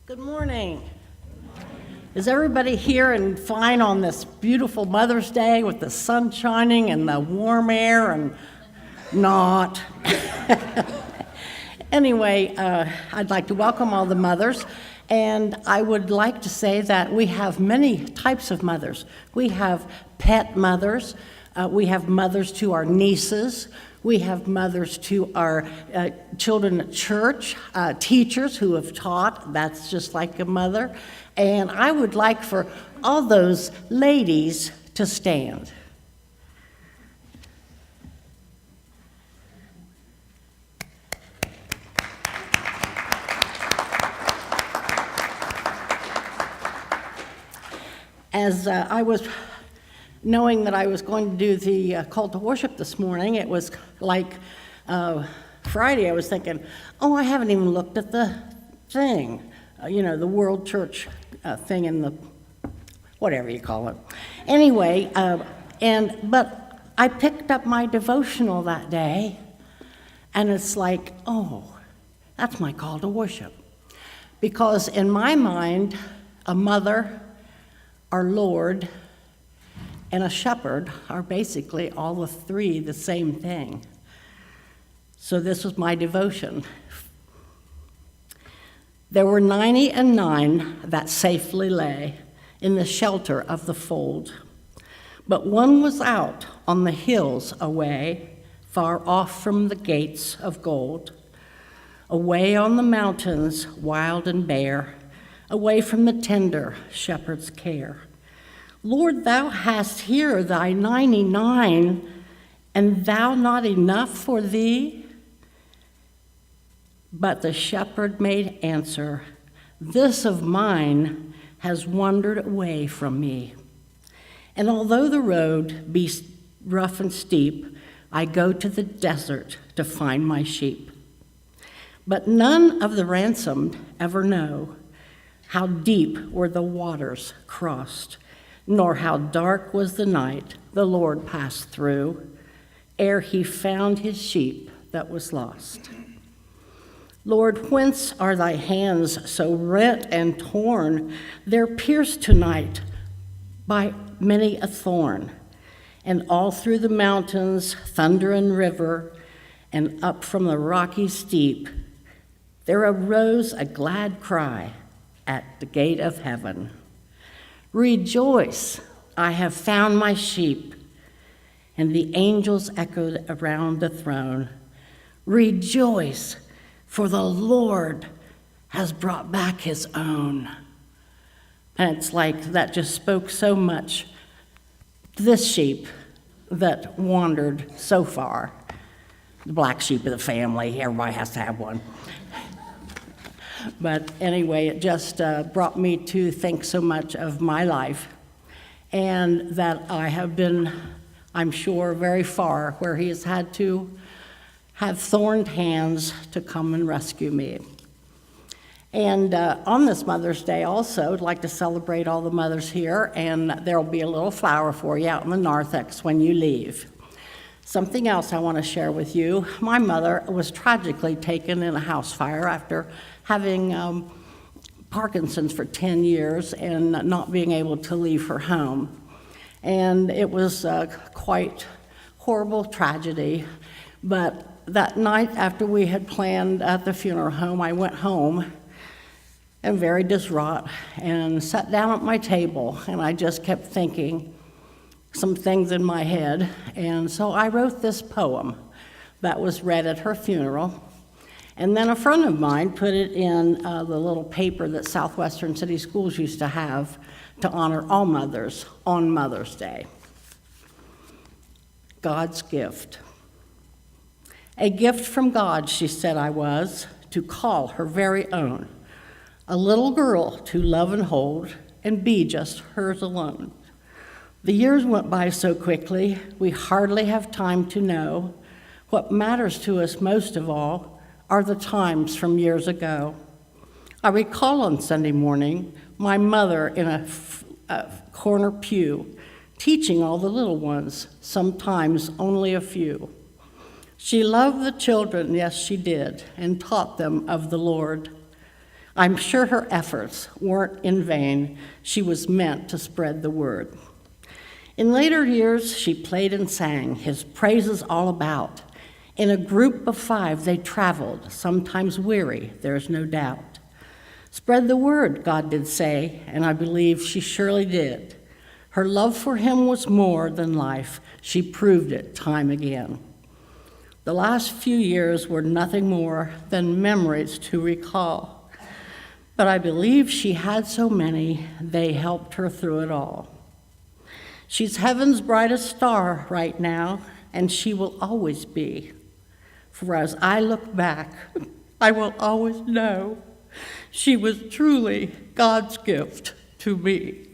Good morning. Is everybody here and fine on this beautiful Mother's Day with the sun shining and the warm air and not? Anyway, I'd like to welcome all the mothers, and I would like to say that we have many types of mothers. We have pet mothers. We have mothers to our nieces. We have mothers to our children at church, teachers who have taught. That's just like a mother. And I would like for all those ladies to stand. As I was knowing that I was going to do the call to worship this morning, it was like Friday. I was thinking, oh, I haven't even looked at the thing, the World Church thing in the, whatever you call it. Anyway, but I picked up my devotional that day, and it's like, oh, that's my call to worship. Because in my mind, a mother, our Lord, and a shepherd are basically all the three the same thing. So this was my devotion. There were 99 that safely lay in the shelter of the fold, but one was out on the hills away, far off from the gates of gold, away on the mountains wild and bare, away from the tender shepherd's care. Lord, thou hast here thy 99, and thou not enough for thee? But the shepherd made answer, this of mine has wandered away from me. And although the road be rough and steep, I go to the desert to find my sheep. But none of the ransomed ever know how deep were the waters crossed, nor how dark was the night the Lord passed through, ere he found his sheep that was lost. Lord, whence are thy hands so rent and torn? They're pierced tonight by many a thorn, and all through the mountains, thunder and river, and up from the rocky steep, there arose a glad cry at the gate of heaven. Rejoice, I have found my sheep. And the angels echoed around the throne. Rejoice, for the Lord has brought back his own. And it's like that just spoke so much to this sheep that wandered so far. The black sheep of the family, everybody has to have one. But anyway, it just brought me to think so much of my life, and that I have been, I'm sure, very far where he has had to have thorned hands to come and rescue me. And on this Mother's Day also, I'd like to celebrate all the mothers here, and there will be a little flower for you out in the narthex when you leave. Something else I want to share with you. My mother was tragically taken in a house fire after having Parkinson's for 10 years and not being able to leave her home. And it was quite horrible tragedy. But that night after we had planned at the funeral home, I went home and very distraught and sat down at my table, and I just kept thinking some things in my head. And so I wrote this poem that was read at her funeral. And then a friend of mine put it in the little paper that Southwestern City Schools used to have to honor all mothers on Mother's Day. God's gift. A gift from God, she said I was, to call her very own. A little girl to love and hold and be just hers alone. The years went by so quickly, we hardly have time to know. What matters to us most of all are the times from years ago. I recall on Sunday morning my mother in a corner pew, teaching all the little ones, sometimes only a few. She loved the children, yes, she did, and taught them of the Lord. I'm sure her efforts weren't in vain. She was meant to spread the word. In later years, she played and sang his praises all about. In a group of 5, they traveled, sometimes weary, there's no doubt. Spread the word, God did say, and I believe she surely did. Her love for him was more than life. She proved it time again. The last few years were nothing more than memories to recall. But I believe she had so many, they helped her through it all. She's heaven's brightest star right now, and she will always be. For as I look back, I will always know she was truly God's gift to me.